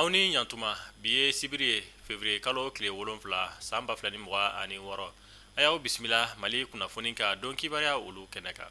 Aw ni ɲantuma bi ye sibiri ye février kalo tile 7 san 2026 a y'aw bisimila Mali kunnafoni ka don kibaruya olu kɛnɛ kan.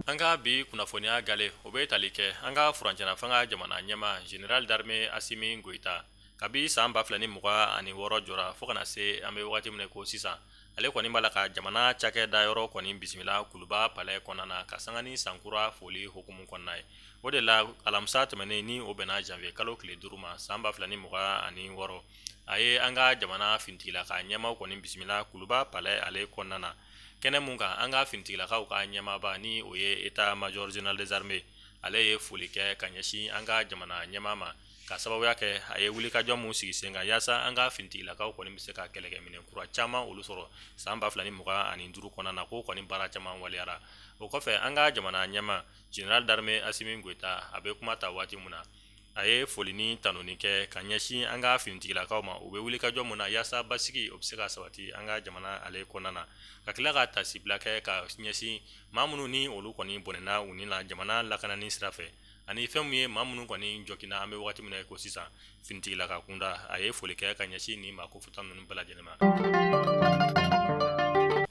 An ka bi kunnafoniya gale o bɛ tali kɛ an ka furancɛna fanga jamana ɲɛma Général d'armée Assimi Goïta kabi san 2026 jɔra fo kana se an bɛ wagati min ko sisan ale kɔni b'a la ka jamana cakɛda yɔrɔ kɔni bisimila Kuluba palais kɔnɔna na ka sanga ni sankura foli hukumu kɔnɔna ye. O de la alamisa tɛmɛnen ni o bɛnna janvier kalo tile 5 ma san 2026 a ye an ka jamana fintigila ka ɲɛmaw kɔni bisimila Kuluba palais ale kɔnɔna na. Kɛnɛ mun kan an ka finitigilakaw ka ɲɛmaaba ni o ye état major général des armées ale ye foli kɛ ka ɲɛsin an ka jamana ɲɛmaa ma ka sababuya kɛ a ye wulikajɔ mun sigi sen kan yaasa an ka finitigilakaw kɔni bɛ se ka kɛlɛkɛminɛn kura caman olu sɔrɔ san 2025 kɔnɔna na ko kɔni baara caman waliyara. O kɔfɛ an ka jamana ɲɛmaa Général d'armée Assimi Goïta a bɛ kuma ta waati mun na a ye foli ni tanuni kɛ ka ɲɛsin an ka finitigilakaw ma u bɛ wulikajɔ mun na yaasa basigi o bɛ se ka sabati an ka jamana ale kɔnɔna na ka tila ka tasibila kɛ ka ɲɛsin maa minnu ni olu kɔni bɔnɛna u ni na jamana lakanani sira fɛ ani fɛn min ye maa minnu kɔni jɔkina an bɛ wagati min na ko sisan finitigilaka kunda a ye foli kɛ ka ɲɛsin ni maa kofuta ninnu bɛɛ lajɛlen ma.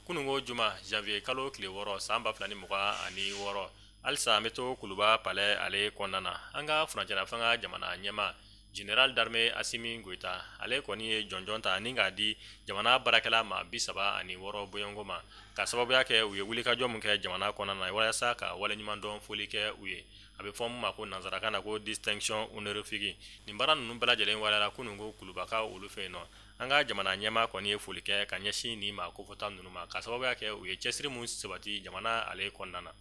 Kunungo juma janvier kalo tile 6 san 2026 halisa an bɛ to Kuluba palais ale kɔnɔna na an ka furancɛna fanga jamana ɲɛma Général d'armée Assimi Goïta ale kɔni ye jɔnjɔn ta ni k'a di jamana baarakɛla ma 36 bɔɲɔngo ma ka sababuya kɛ u ye wulikajɔ mun kɛ jamana kɔnɔna na walasa ka waleɲumandɔn foli kɛ u ye a bɛ fɔ mun ma ko nanzarakan na ko distinction honorifique nin baara ninnu bɛɛ lajɛlen waliyara kunungo Kulubaka olu fɛ yen nɔ an ka jamana ɲɛmaa kɔni ye foli kɛ ka ɲɛsin ni maa kofɔta ninnu ma ka sababuya kɛ u ye cɛsiri mun sabati jamana ale kɔnɔna na.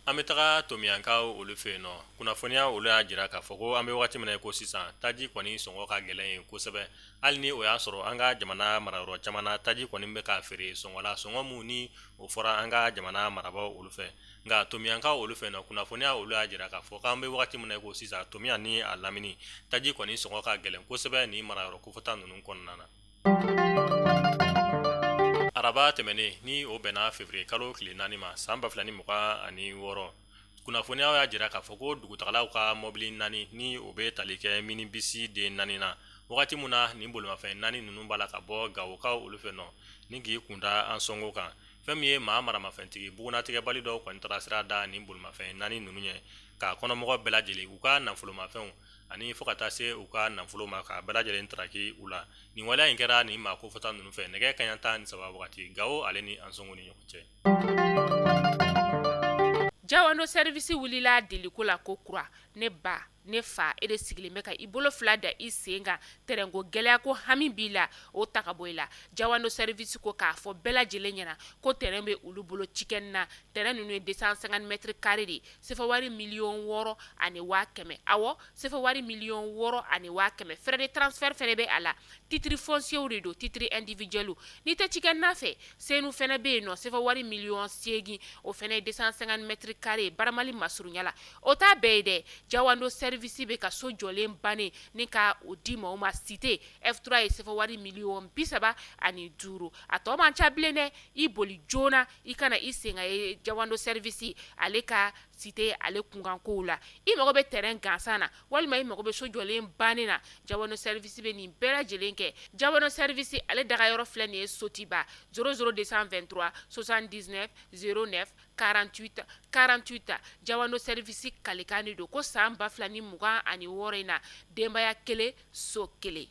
An bɛ taga Tomiyankaw olu fɛ yen nɔ kunnafoniya olu y'a jira k'a fɔ ko an bɛ wagati min na ko sisan taji kɔni sɔngɔ ka gɛlɛn yen kosɛbɛ hali ni o y'a sɔrɔ an ka jamana marayɔrɔ caman na taji kɔni bɛ ka feere sɔngɔ la sɔngɔ mun ni o fɔra an ka jamana marabaaw olu fɛ nka Tomiyankaw olu fɛ yen nɔ kunnafoniya olu y'a jira k'a fɔ k'an bɛ wagati min na ko sisan Tomiya ni a lamini taji kɔni sɔngɔ ka gɛlɛn kosɛbɛ ni marayɔrɔ kofɔta ninnu kɔnɔna na. Araba tɛmɛnen ni o bɛnna février kalo tile 4 ma san 2026 kunnafoniyaw y'a jira k'a fɔ ko dugutagalaw ka mobili 4 ni o bɛ tali kɛ minibisi de 4 na wagati mun na nin bolimafɛn 4 ninnu b'a la ka bɔ Gawokaw olu fɛ nɔ ni k'i kunda an sɔngo kan fɛn min ye maa maramafɛntigi bugunatigɛbali dɔw kɔni taara sira da nin bolimafɛn 4 ninnu ɲɛ ka kɔnɔmɔgɔ bɛɛ lajɛlen u ka nafolomafɛnw ani fo ka taa se u ka nafolo ma ka bɛɛ lajɛlen taraki u la nin waleya in kɛra nin maa kofɔta ninnu fɛ nɛgɛ kaɲa 13 wagati Gawo ale ni Ansongo ni ɲɔgɔn cɛ. Jawando service wulila deliko la ko kura ne ba ne fa e de sigilen bɛ ka i bolo fila da i sen kan terɛnko gɛlɛya ko hami b'i la o ta ka bɔ i la Jawando service ko k'a fɔ bɛɛ lajɛlen ɲɛna ko terɛn bɛ olu bolo cikɛni na terɛn ninnu ye 250 mètres carrés de sefa wari 600,000 ani 500,000 awɔ sefa wari 600,000 ani 500,000 frais de transfert fɛnɛ bɛ a la titre foncier de don titre individuel ni tɛ cikɛni na fɛ senu fɛnɛ bɛ yen nɔ sefa wari 800,000 o fɛnɛ ye 250 mètres carrés baramali masurunya la o t'a bɛɛ ye dɛ Jawando service bɛ ka so jɔlen bannen ni ka o di ma o ma cité F3 ye sefa wari 35,000,000 a tɔ man ca bilen dɛ i boli joona i kana i sen ka ye Jawando service ale ka cité ale kunkankow la i mago bɛ terrain gansan na walima i mago bɛ so jɔlen bannen na Jawando service bɛ nin bɛɛ lajɛlen kɛ Jawando service ale dagayɔrɔ filɛ nin ye Sotiba 00223 79 09 48 48 Jawando service kalikan de don ko san 2026 in na denbaya kelen so kelen.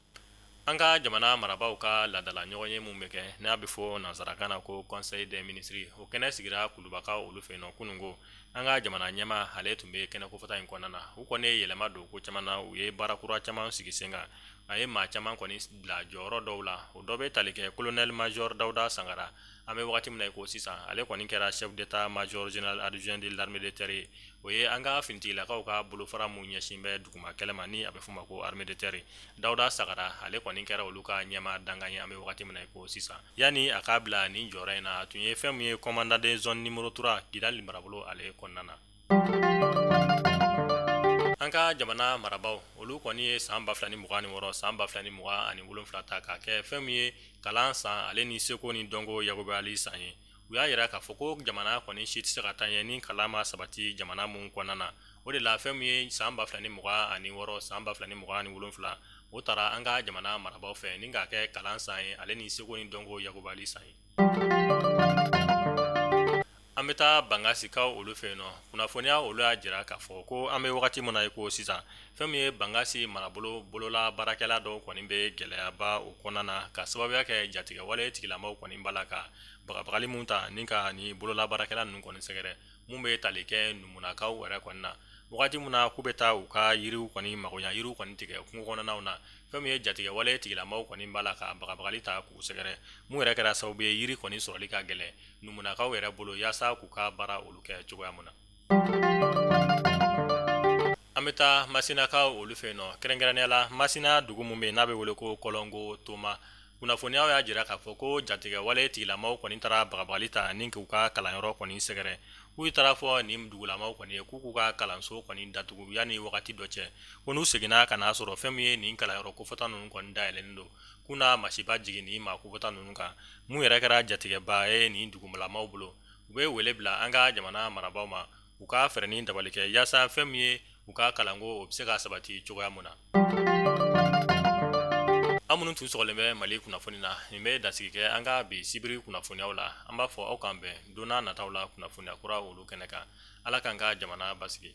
An ka jamana marabaaw ka ladala ɲɔgɔn ye mun bɛ kɛ n'a bɛ fɔ nanzarakan na ko conseil des ministres o kɛnɛ sigira Kulubakaw olu fɛ yen nɔ kunungo an ka jamana ɲɛmaa ale tun bɛ kɛnɛ kofɔta in kɔnɔna na u kɔni ye yɛlɛma don ko caman na u ye baara kura caman sigi sen kan a ye maa caman kɔni bila jɔyɔrɔ dɔw la o dɔ bɛ tali kɛ colonel major Dawuda Sangara an bɛ wagati min na ko sisan ale kɔni kɛra chef d'état major général adjoint de l'armée de terre ye o ye an ka finitigilakaw ka bolofara mun ɲɛsin bɛ duguma kɛlɛ ma ni a bɛ fɔ ma ko armée de terre Dawuda Sangara ale kɔni kɛra olu ka ɲɛmaa dangan ye an bɛ wagati min na ko sisan yani a k'a bila nin jɔyɔrɔ in na a tun ye fɛn min ye commandant de zone numéro 3 Kidali marabolo ale kɔnɔna na. an ka jamana marabaaw olu kɔni ye san 2026 san 2027 ta k'a kɛ fɛn min ye kalan san ale ni seko ni dɔnko yakubali san ye u y'a yira k'a fɔ ko jamana kɔni si tɛ se ka taa ɲɛ ni kalan ma sabati jamana mun kɔnɔna na o de la fɛn min ye san 2026 san 2027 o taara an ka jamana marabaaw fɛ ni k'a kɛ kalan san ye ale ni seko ni dɔnko yakubali san ye. An bɛ taa bangasikaw olu fɛ yen nɔ kunnafoniya olu y'a jira k'a fɔ ko an bɛ wagati min na i ko sisan fɛn min ye bangasi marabolo bolola baarakɛla dɔw kɔni bɛ gɛlɛyaba o kɔnɔna na ka sababuya kɛ jatigɛwale tigilamaw kɔni b'a la ka bagabagali mun ta ni ka ni bolola baarakɛla ninnu kɔni sɛgɛrɛ mun bɛ tali kɛ numunakaw yɛrɛ kɔni na wagati min na k'u bɛ taa u ka yiriw kɔni magoɲa yiriw kɔni tigɛ kungo kɔnɔnaw na fɛn min ye jatigɛwale tigilamaw kɔni b'a la ka bagabagali ta k'u sɛgɛrɛ mun yɛrɛ kɛra sababu ye yiri kɔni sɔrɔli ka gɛlɛn numunakaw yɛrɛ bolo yaasa k'u ka baara olu kɛ cogoya mun na. An bɛ taa masinakaw olu fɛ yen nɔ kɛrɛnkɛrɛnnenya la masina dugu mun bɛ yen n'a bɛ wele ko kɔlɔngo toma kunnafoniyaw y'a jira k'a fɔ ko jatigɛwale tigilamaw kɔni taara bagabagali ta ni k'u ka kalanyɔrɔ kɔni sɛgɛrɛ k'u taara fɔ nin dugulamaw kɔni ye k'u ka kalanso kɔni datugu yanni wagati dɔ cɛ ko n'u seginna ka n'a sɔrɔ fɛn min ye nin kalanyɔrɔ kofɔta ninnu kɔni dayɛlɛnnen don k'u na masiba jigin nin ma kofɔta ninnu kan mun yɛrɛ kɛra jatigɛba ye nin dugulamaw bolo u bɛ wele bila an ka jamana marabaaw ma u ka fɛɛrɛ ni dabali kɛ yaasa fɛn min ye u ka kalanko o bɛ se ka sabati cogoya mun na. An minnu tun sɔgɔlen bɛ Mali kunnafoni na nin bɛ dasigi kɛ an ka bi sibiri kunnafoniyaw la an b'a fɔ aw k'an bɛn don n'a nataw la kunnafoniya kura olu kɛnɛ kan Ala k'an ka jamana basigi.